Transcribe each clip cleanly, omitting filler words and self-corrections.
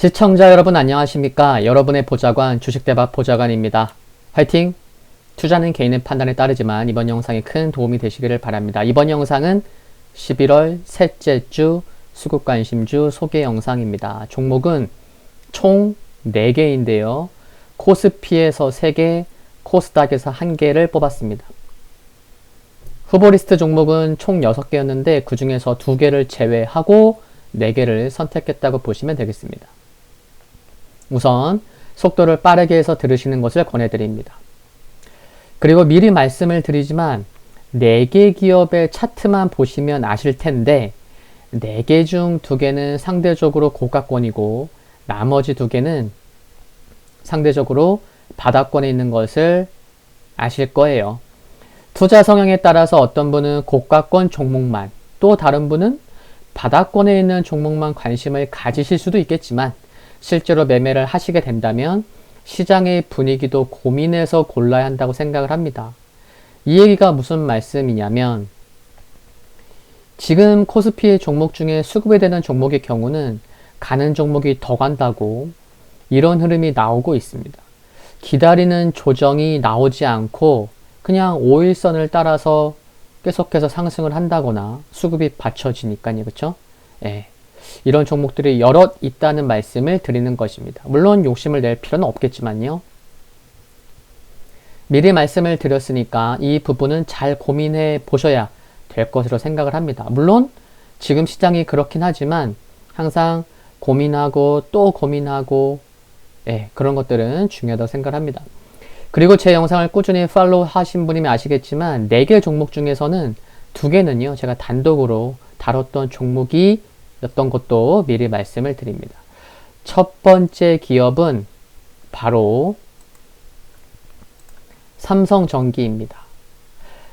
시청자 여러분 안녕하십니까? 여러분의 보좌관 주식대박 보좌관입니다. 화이팅! 투자는 개인의 판단에 따르지만 이번 영상이 큰 도움이 되시기를 바랍니다. 이번 영상은 11월 셋째 주 수급관심주 소개 영상입니다. 종목은 총 4개인데요. 코스피에서 3개, 코스닥에서 1개를 뽑았습니다. 후보 리스트 종목은 총 6개였는데 그 중에서 2개를 제외하고 4개를 선택했다고 보시면 되겠습니다. 우선 속도를 빠르게 해서 들으시는 것을 권해드립니다. 그리고 미리 말씀을 드리지만 4개 기업의 차트만 보시면 아실 텐데 4개 중 2개는 상대적으로 고가권이고 나머지 2개는 상대적으로 바닥권에 있는 것을 아실 거예요. 투자 성향에 따라서 어떤 분은 고가권 종목만, 또 다른 분은 바닥권에 있는 종목만 관심을 가지실 수도 있겠지만 실제로 매매를 하시게 된다면 시장의 분위기도 고민해서 골라야 한다고 생각을 합니다. 이 얘기가 무슨 말씀이냐면 지금 코스피의 종목 중에 수급이 되는 종목의 경우는 가는 종목이 더 간다고 이런 흐름이 나오고 있습니다. 기다리는 조정이 나오지 않고 그냥 5일선을 따라서 계속해서 상승을 한다거나 수급이 받쳐지니까요. 그렇죠? 예. 이런 종목들이 여럿 있다는 말씀을 드리는 것입니다. 물론 욕심을 낼 필요는 없겠지만요. 미리 말씀을 드렸으니까 이 부분은 잘 고민해 보셔야 될 것으로 생각을 합니다. 물론 지금 시장이 그렇긴 하지만 항상 고민하고 또 고민하고 그런 것들은 중요하다고 생각을 합니다. 그리고 제 영상을 꾸준히 팔로우 하신 분이면 아시겠지만 4개 종목 중에서는 2개는요. 제가 단독으로 다뤘던 종목이 였던 것도 미리 말씀을 드립니다. 첫 번째 기업은 바로 삼성전기입니다.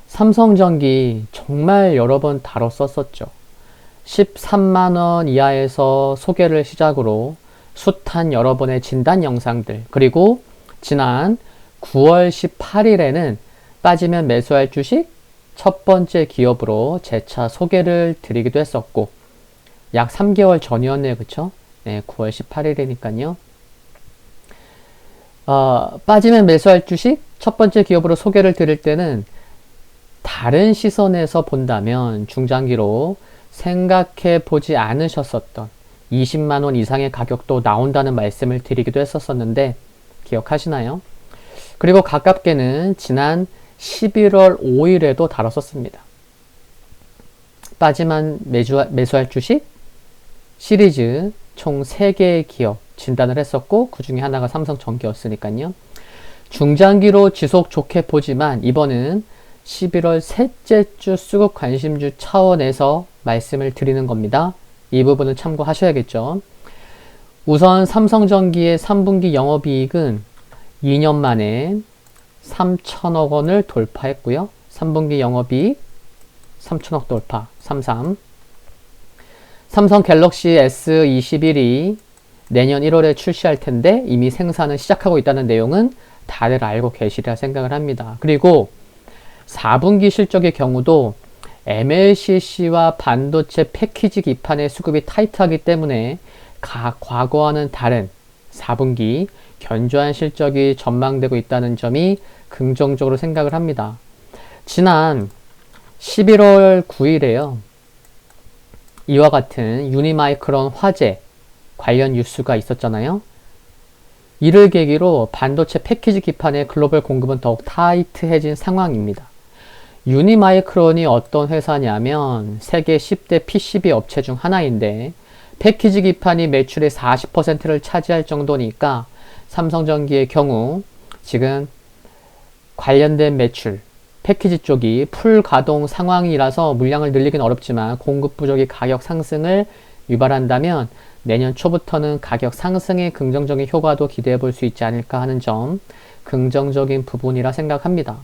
삼성전기 정말 여러 번 다뤘었죠. 13만원 이하에서 소개를 시작으로 숱한 여러 번의 진단 영상들, 그리고 지난 9월 18일에는 빠지면 매수할 주식 첫 번째 기업으로 재차 소개를 드리기도 했었고 약 3개월 전이었네요. 그쵸? 9월 18일이니까요. 빠지면 매수할 주식 첫 번째 기업으로 소개를 드릴 때는 다른 시선에서 본다면 중장기로 생각해 보지 않으셨었던 20만원 이상의 가격도 나온다는 말씀을 드리기도 했었는데 기억하시나요? 그리고 가깝게는 지난 11월 5일에도 다뤘었습니다. 빠지만 매수할 주식 시리즈 총 3개의 기업 진단을 했었고 그 중에 하나가 삼성전기였으니까요. 중장기로 지속 좋게 보지만 이번은 11월 셋째 주 수급 관심주 차원에서 말씀을 드리는 겁니다. 이 부분은 참고하셔야겠죠. 우선 삼성전기의 3분기 영업이익은 2년 만에 3천억 원을 돌파했고요. 3분기 영업이익 3천억 돌파, 33. 삼성 갤럭시 S21이 내년 1월에 출시할 텐데 이미 생산을 시작하고 있다는 내용은 다들 알고 계시리라 생각을 합니다. 그리고 4분기 실적의 경우도 MLCC와 반도체 패키지 기판의 수급이 타이트하기 때문에 과거와는 다른 4분기 견조한 실적이 전망되고 있다는 점이 긍정적으로 생각을 합니다. 지난 11월 9일에요. 이와 같은 유니마이크론 화재 관련 뉴스가 있었잖아요. 이를 계기로 반도체 패키지 기판의 글로벌 공급은 더욱 타이트해진 상황입니다. 유니마이크론이 어떤 회사냐면 세계 10대 PCB 업체 중 하나인데 패키지 기판이 매출의 40%를 차지할 정도니까 삼성전기의 경우 지금 관련된 매출, 패키지 쪽이 풀 가동 상황이라서 물량을 늘리긴 어렵지만 공급 부족이 가격 상승을 유발한다면 내년 초부터는 가격 상승의 긍정적인 효과도 기대해 볼 수 있지 않을까 하는 점 긍정적인 부분이라 생각합니다.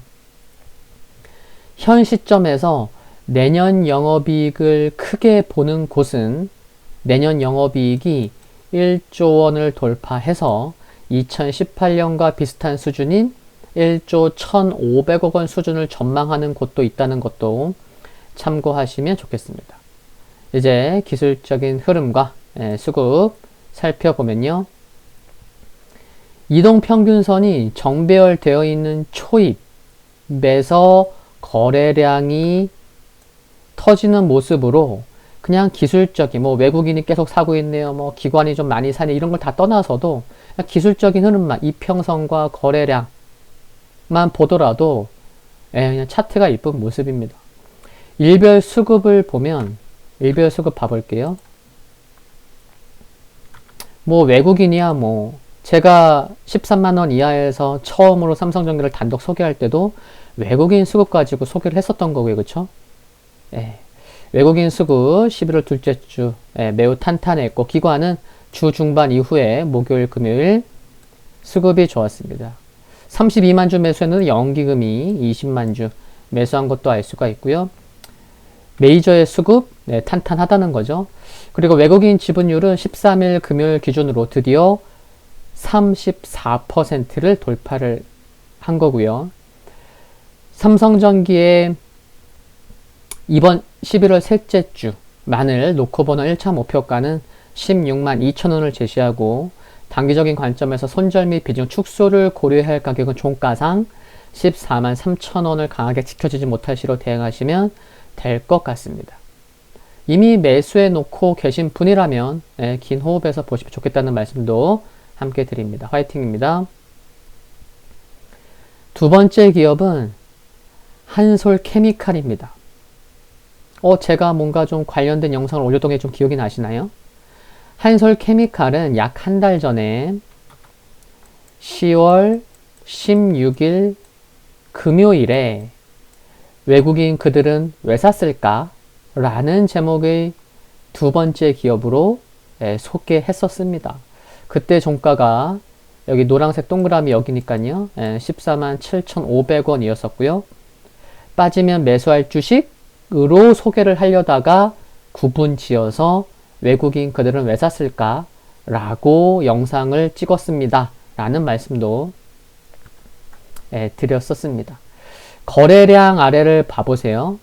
현 시점에서 내년 영업이익을 크게 보는 곳은 내년 영업이익이 1조 원을 돌파해서 2018년과 비슷한 수준인 1조 1,500억 원 수준을 전망하는 곳도 있다는 것도 참고하시면 좋겠습니다. 이제 기술적인 흐름과 수급 살펴보면요. 이동평균선이 정배열되어 있는 초입에서 거래량이 터지는 모습으로 그냥 기술적인, 외국인이 계속 사고 있네요, 기관이 좀 많이 사네, 이런 걸 다 떠나서도 그냥 기술적인 흐름만, 이평선과 거래량만 보더라도 그냥 차트가 이쁜 모습입니다. 일별 수급을 보면, 일별 수급 봐볼게요. 외국인이야 제가 13만원 이하에서 처음으로 삼성전기를 단독 소개할 때도 외국인 수급 가지고 소개를 했었던 거고요. 그쵸? 외국인 수급 11월 둘째 주 매우 탄탄했고, 기관은 주 중반 이후에 목요일, 금요일 수급이 좋았습니다. 32만 주 매수했는데 연기금이 20만 주 매수한 것도 알 수가 있고요. 메이저의 수급 탄탄하다는 거죠. 그리고 외국인 지분율은 13일 금요일 기준으로 드디어 34%를 돌파를 한 거고요. 삼성전기의 이번 11월 셋째 주 마늘 놓고 보는 1차 목표가는 16만 2천원을 제시하고, 단기적인 관점에서 손절 및 비중 축소를 고려해야 할 가격은 종가상 14만 3천원을 강하게 지켜지지 못할 시로 대응하시면 될 것 같습니다. 이미 매수해 놓고 계신 분이라면 긴 호흡에서 보시면 좋겠다는 말씀도 함께 드립니다. 화이팅입니다. 두 번째 기업은 한솔케미칼입니다. 제가 뭔가 좀 관련된 영상을 올렸던 게 좀 기억이 나시나요? 한솔케미칼은 약 한 달 전에 10월 16일 금요일에 외국인 그들은 왜 샀을까? 라는 제목의 두 번째 기업으로 소개했었습니다. 그때 종가가 여기 노란색 동그라미 여기니까요. 14만 7,500원이었었고요. 빠지면 매수할 주식으로 소개를 하려다가 구분 지어서 외국인 그들은 왜 샀을까? 라고 영상을 찍었습니다. 라는 말씀도 드렸었습니다. 거래량 아래를 봐보세요.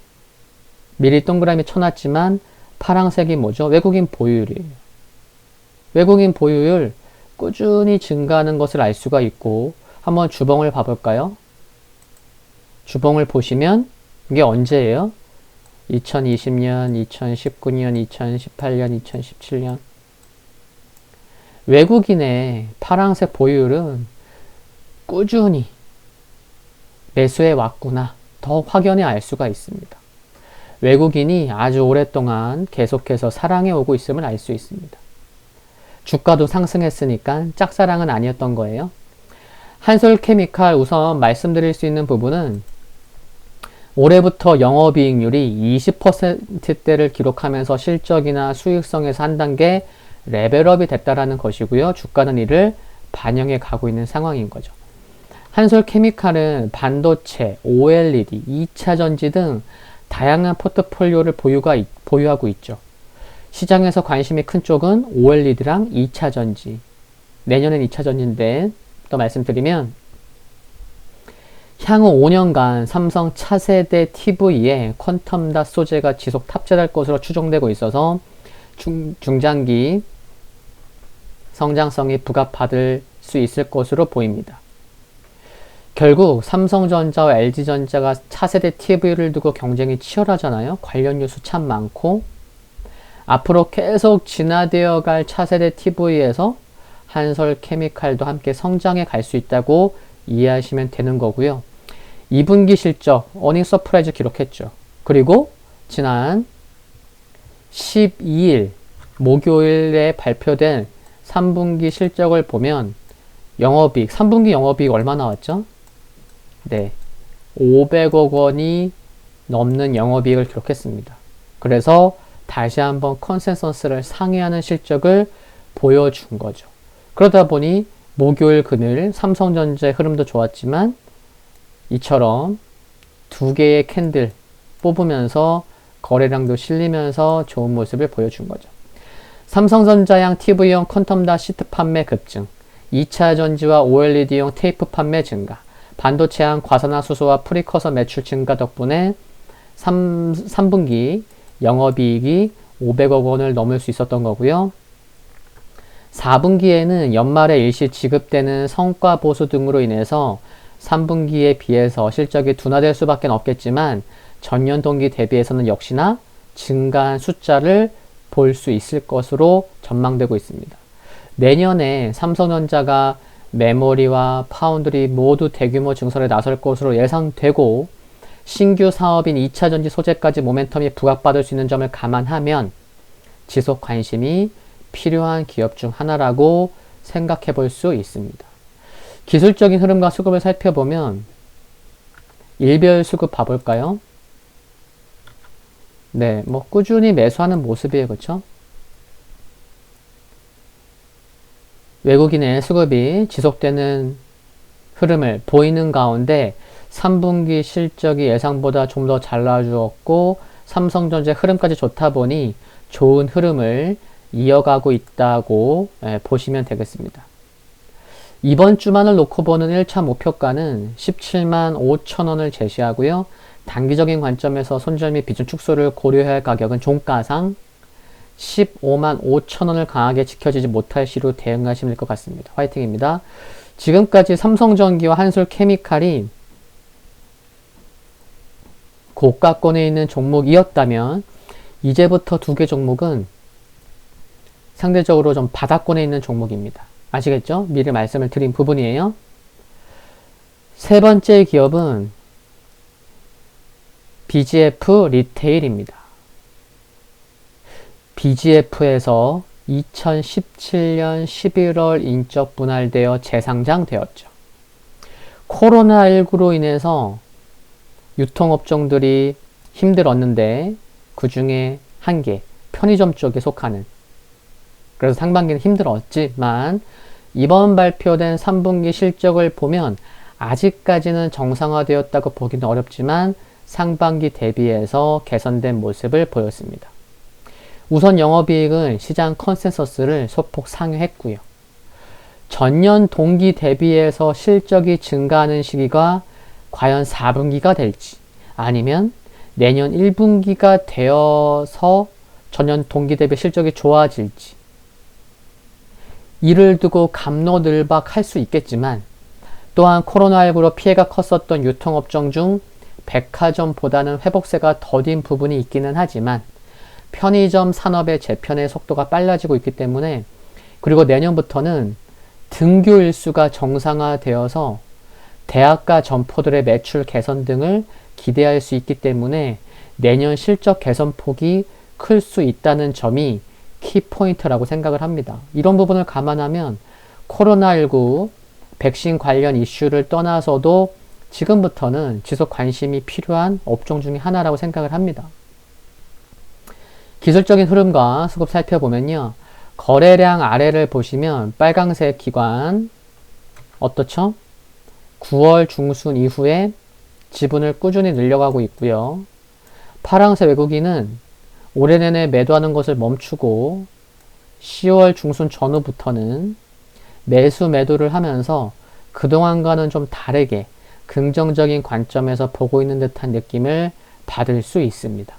미리 동그라미 쳐놨지만 파란색이 뭐죠? 외국인 보유율이에요. 외국인 보유율 꾸준히 증가하는 것을 알 수가 있고, 한번 주봉을 봐볼까요? 주봉을 보시면 이게 언제예요? 2020년, 2019년, 2018년, 2017년. 외국인의 파란색 보유율은 꾸준히 매수해 왔구나, 더 확연히 알 수가 있습니다. 외국인이 아주 오랫동안 계속해서 사랑해 오고 있음을 알 수 있습니다. 주가도 상승했으니까 짝사랑은 아니었던 거예요. 한솔케미칼 우선 말씀드릴 수 있는 부분은 올해부터 영업이익률이 20%대를 기록하면서 실적이나 수익성에서 한 단계 레벨업이 됐다라는 것이고요. 주가는 이를 반영해 가고 있는 상황인 거죠. 한솔케미칼은 반도체, OLED, 2차전지 등 다양한 포트폴리오를 보유하고 있죠. 시장에서 관심이 큰 쪽은 OLED랑 2차전지. 내년엔 2차전지인데 또 말씀드리면 향후 5년간 삼성 차세대 TV에 퀀텀닷 소재가 지속 탑재될 것으로 추정되고 있어서 중장기 성장성이 부각받을 수 있을 것으로 보입니다. 결국 삼성전자와 LG전자가 차세대 TV를 두고 경쟁이 치열하잖아요. 관련 뉴스 참 많고, 앞으로 계속 진화되어 갈 차세대 TV에서 한솔케미칼도 함께 성장해 갈 수 있다고 이해하시면 되는 거고요. 2분기 실적, 어닝 서프라이즈 기록했죠. 그리고 지난 12일 목요일에 발표된 3분기 실적을 보면 영업이익, 3분기 영업이익 얼마 나왔죠? 네, 500억 원이 넘는 영업이익을 기록했습니다. 그래서 다시 한번 컨센서스를 상회하는 실적을 보여준 거죠. 그러다 보니 목요일, 금요일 삼성전자의 흐름도 좋았지만 이처럼 두 개의 캔들 뽑으면서 거래량도 실리면서 좋은 모습을 보여준 거죠. 삼성전자양 TV용 퀀텀닷 시트 판매 급증, 2차 전지와 OLED용 테이프 판매 증가, 반도체양 과산화수소와 프리커서 매출 증가 덕분에 3분기 영업이익이 500억 원을 넘을 수 있었던 거고요. 4분기에는 연말에 일시 지급되는 성과 보수 등으로 인해서 3분기에 비해서 실적이 둔화될 수밖에 없겠지만 전년 동기 대비해서는 역시나 증가한 숫자를 볼 수 있을 것으로 전망되고 있습니다. 내년에 삼성전자가 메모리와 파운드리 모두 대규모 증설에 나설 것으로 예상되고 신규 사업인 2차전지 소재까지 모멘텀이 부각받을 수 있는 점을 감안하면 지속 관심이 필요한 기업 중 하나라고 생각해 볼 수 있습니다. 기술적인 흐름과 수급을 살펴보면 일별 수급 봐볼까요? 네, 뭐 꾸준히 매수하는 모습이에요. 그렇죠? 외국인의 수급이 지속되는 흐름을 보이는 가운데 3분기 실적이 예상보다 좀 더 잘 나와주었고 삼성전자 흐름까지 좋다 보니 좋은 흐름을 이어가고 있다고 보시면 되겠습니다. 이번 주만을 놓고 보는 1차 목표가는 17만 5천 원을 제시하고요. 단기적인 관점에서 손절 및 비중 축소를 고려해야 할 가격은 종가상 15만 5천 원을 강하게 지켜지지 못할 시로 대응하시면 될 것 같습니다. 화이팅입니다. 지금까지 삼성전기와 한솔케미칼이 고가권에 있는 종목이었다면 이제부터 두 개 종목은 상대적으로 좀 바닥권에 있는 종목입니다. 아시겠죠? 미리 말씀을 드린 부분이에요. 세 번째 기업은 BGF 리테일입니다. BGF에서 2017년 11월 인적 분할되어 재상장되었죠. 코로나19로 인해서 유통업종들이 힘들었는데 그 중에 한 개, 편의점 쪽에 속하는, 그래서 상반기는 힘들었지만 이번 발표된 3분기 실적을 보면 아직까지는 정상화되었다고 보기는 어렵지만 상반기 대비해서 개선된 모습을 보였습니다. 우선 영업이익은 시장 컨센서스를 소폭 상회했고요. 전년 동기 대비해서 실적이 증가하는 시기가 과연 4분기가 될지 아니면 내년 1분기가 되어서 전년 동기 대비 실적이 좋아질지 이를 두고 갑론을박할 수 있겠지만 또한 코로나19로 피해가 컸었던 유통업종 중 백화점보다는 회복세가 더딘 부분이 있기는 하지만 편의점 산업의 재편의 속도가 빨라지고 있기 때문에 그리고 내년부터는 등교 일수가 정상화되어서 대학가 점포들의 매출 개선 등을 기대할 수 있기 때문에 내년 실적 개선폭이 클 수 있다는 점이 키포인트라고 생각을 합니다. 이런 부분을 감안하면 코로나19 백신 관련 이슈를 떠나서도 지금부터는 지속 관심이 필요한 업종 중에 하나라고 생각을 합니다. 기술적인 흐름과 수급 살펴보면요. 거래량 아래를 보시면 빨강색 기관 어떻죠? 9월 중순 이후에 지분을 꾸준히 늘려가고 있고요. 파랑색 외국인은 올해 내내 매도하는 것을 멈추고 10월 중순 전후부터는 매수 매도를 하면서 그동안과는 좀 다르게 긍정적인 관점에서 보고 있는 듯한 느낌을 받을 수 있습니다.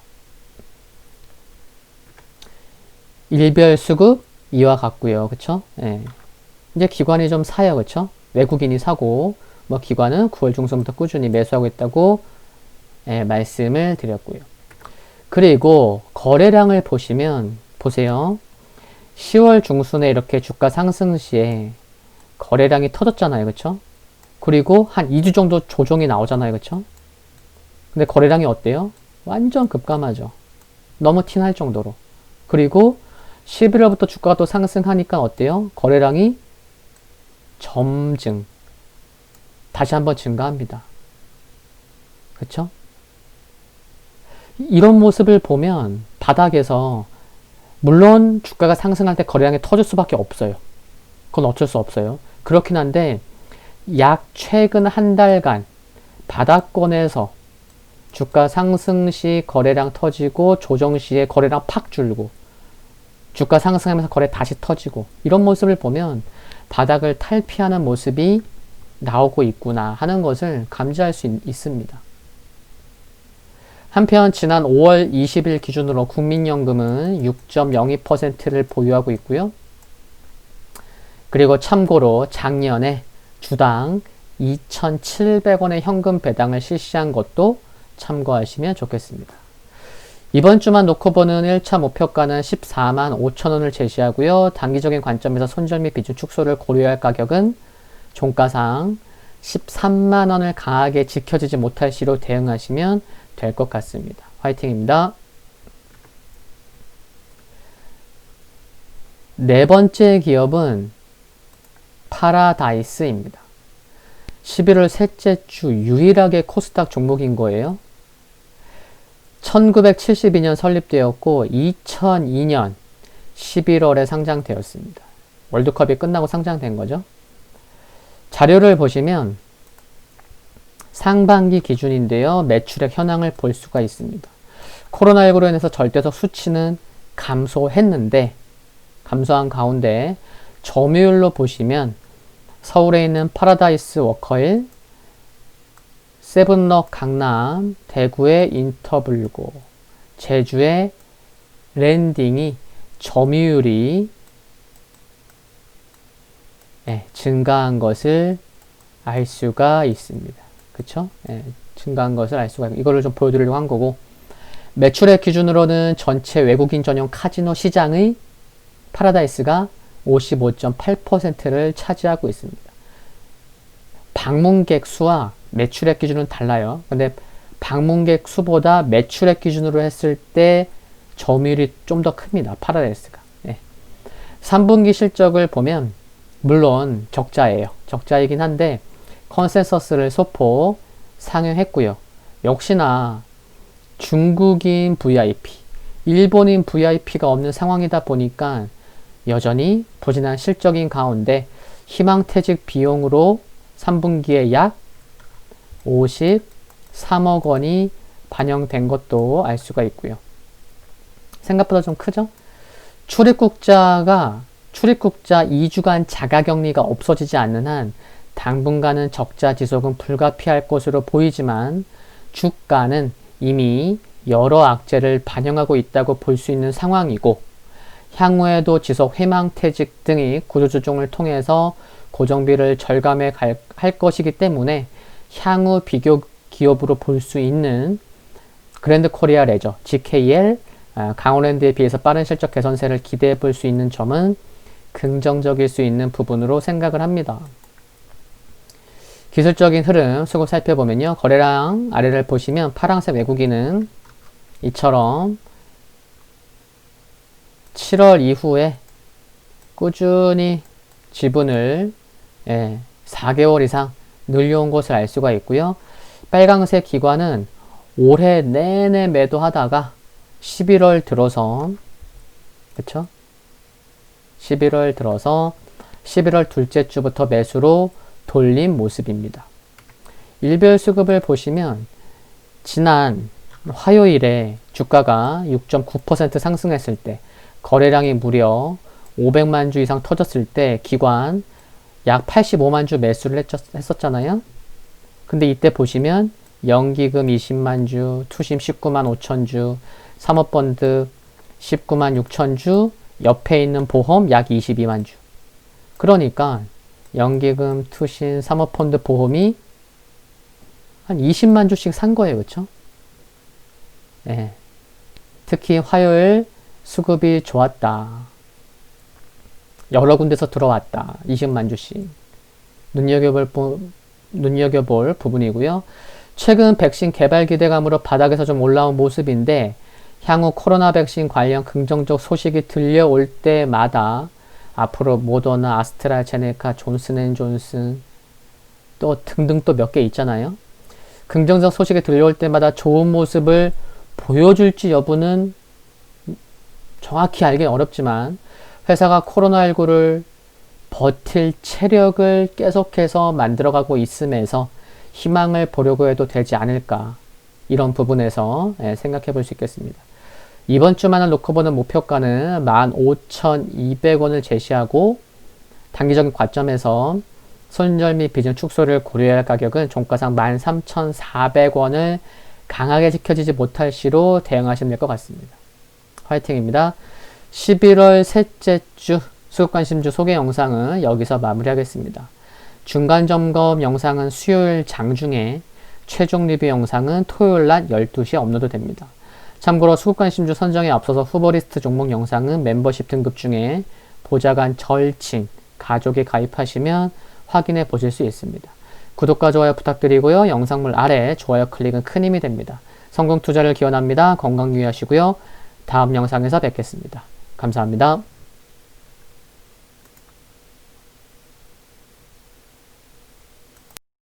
일별 수급 이와 같고요. 그쵸? 예. 이제 기관이 좀 사요. 그쵸? 외국인이 사고 뭐 기관은 9월 중순부터 꾸준히 매수하고 있다고 말씀을 드렸고요. 그리고 거래량을 보시면 보세요. 10월 중순에 이렇게 주가 상승 시에 거래량이 터졌잖아요. 그쵸? 그리고 한 2주 정도 조정이 나오잖아요. 그쵸? 근데 거래량이 어때요? 완전 급감하죠. 너무 티날 정도로. 그리고 11월부터 주가가 또 상승하니까 어때요? 거래량이 점증. 다시 한번 증가합니다. 그쵸? 이런 모습을 보면 바닥에서 물론 주가가 상승할 때 거래량이 터질 수밖에 없어요. 그건 어쩔 수 없어요. 그렇긴 한데 약 최근 한 달간 바닥권에서 주가 상승 시 거래량 터지고 조정 시에 거래량 팍 줄고 주가 상승하면서 거래 다시 터지고 이런 모습을 보면 바닥을 탈피하는 모습이 나오고 있구나 하는 것을 감지할 수 있습니다. 한편 지난 5월 20일 기준으로 국민연금은 6.02%를 보유하고 있고요. 그리고 참고로 작년에 주당 2,700원의 현금 배당을 실시한 것도 참고하시면 좋겠습니다. 이번 주만 놓고 보는 1차 목표가는 14만 5천원을 제시하고요. 단기적인 관점에서 손절 및 비중 축소를 고려할 가격은 종가상 13만원을 강하게 지켜지지 못할 시로 대응하시면 될 것 같습니다. 화이팅입니다. 네 번째 기업은 파라다이스입니다. 11월 셋째 주 유일하게 코스닥 종목인 거예요. 1972년 설립되었고 2002년 11월에 상장되었습니다. 월드컵이 끝나고 상장된 거죠. 자료를 보시면 상반기 기준인데요. 매출액 현황을 볼 수가 있습니다. 코로나19로 인해서 절대적 수치는 감소한 가운데 점유율로 보시면 서울에 있는 파라다이스 워커힐, 세븐럭 강남, 대구의 인터블고, 제주의 랜딩이 점유율이 증가한 것을 알 수가 있습니다. 그쵸? 증가한 것을 알 수가 있고, 이거를 좀 보여드리려고 한 거고, 매출액 기준으로는 전체 외국인 전용 카지노 시장의 파라다이스가 55.8%를 차지하고 있습니다. 방문객 수와 매출액 기준은 달라요. 근데 방문객 수보다 매출액 기준으로 했을 때 점유율이 좀 더 큽니다. 파라다이스가. 3분기 실적을 보면 물론 적자예요. 적자이긴 한데 컨센서스를 소폭 상회했고요. 역시나 중국인 VIP, 일본인 VIP가 없는 상황이다 보니까 여전히 부진한 실적인 가운데 희망퇴직 비용으로 3분기에 약 53억 원이 반영된 것도 알 수가 있고요. 생각보다 좀 크죠? 출입국자 2주간 자가격리가 없어지지 않는 한 당분간은 적자 지속은 불가피할 것으로 보이지만 주가는 이미 여러 악재를 반영하고 있다고 볼 수 있는 상황이고 향후에도 지속 희망퇴직 등의 구조조정을 통해서 고정비를 절감해 할 것이기 때문에 향후 비교 기업으로 볼 수 있는 그랜드 코리아 레저, GKL, 강원랜드에 비해서 빠른 실적 개선세를 기대해 볼 수 있는 점은 긍정적일 수 있는 부분으로 생각을 합니다. 기술적인 흐름 수급 살펴보면요. 거래량 아래를 보시면 파란색 외국인은 이처럼 7월 이후에 꾸준히 지분을 4개월 이상 늘려온 것을 알 수가 있고요. 빨강색 기관은 올해 내내 매도하다가 11월 들어서 11월 둘째 주부터 매수로 돌린 모습입니다. 일별 수급을 보시면 지난 화요일에 주가가 6.9% 상승했을 때 거래량이 무려 500만 주 이상 터졌을 때 기관 약 85만 주 매수를 했었잖아요. 근데 이때 보시면 연기금 20만 주, 투심 19만 5천 주, 사모펀드 19만 6천 주, 옆에 있는 보험 약 22만 주. 그러니까 연기금, 투신, 사모펀드 보험이 한 20만 주씩 산 거예요. 그쵸? 특히 화요일 수급이 좋았다. 여러 군데서 들어왔다. 20만 주씩. 눈여겨볼 부분이고요. 최근 백신 개발 기대감으로 바닥에서 좀 올라온 모습인데 향후 코로나 백신 관련 긍정적 소식이 들려올 때마다 앞으로 모더나, 아스트라제네카, 존슨앤존슨 또 등등 또 몇 개 있잖아요. 긍정적 소식이 들려올 때마다 좋은 모습을 보여줄지 여부는 정확히 알긴 어렵지만 회사가 코로나19를 버틸 체력을 계속해서 만들어가고 있음에서 희망을 보려고 해도 되지 않을까 이런 부분에서 생각해 볼 수 있겠습니다. 이번 주만을 놓고 보는 목표가는 15,200원을 제시하고 단기적인 관점에서 손절 및 비중 축소를 고려해야 할 가격은 종가상 13,400원을 강하게 지켜지지 못할 시로 대응하시면 될 것 같습니다. 화이팅입니다. 11월 셋째 주 수급관심주 소개 영상은 여기서 마무리하겠습니다. 중간 점검 영상은 수요일 장중에, 최종 리뷰 영상은 토요일 낮 12시에 업로드 됩니다. 참고로 수급관심주 선정에 앞서서 후보 리스트 종목 영상은 멤버십 등급 중에 보좌관 절친, 가족에 가입하시면 확인해 보실 수 있습니다. 구독과 좋아요 부탁드리고요. 영상물 아래 좋아요 클릭은 큰 힘이 됩니다. 성공 투자를 기원합니다. 건강 유의하시고요. 다음 영상에서 뵙겠습니다. 감사합니다.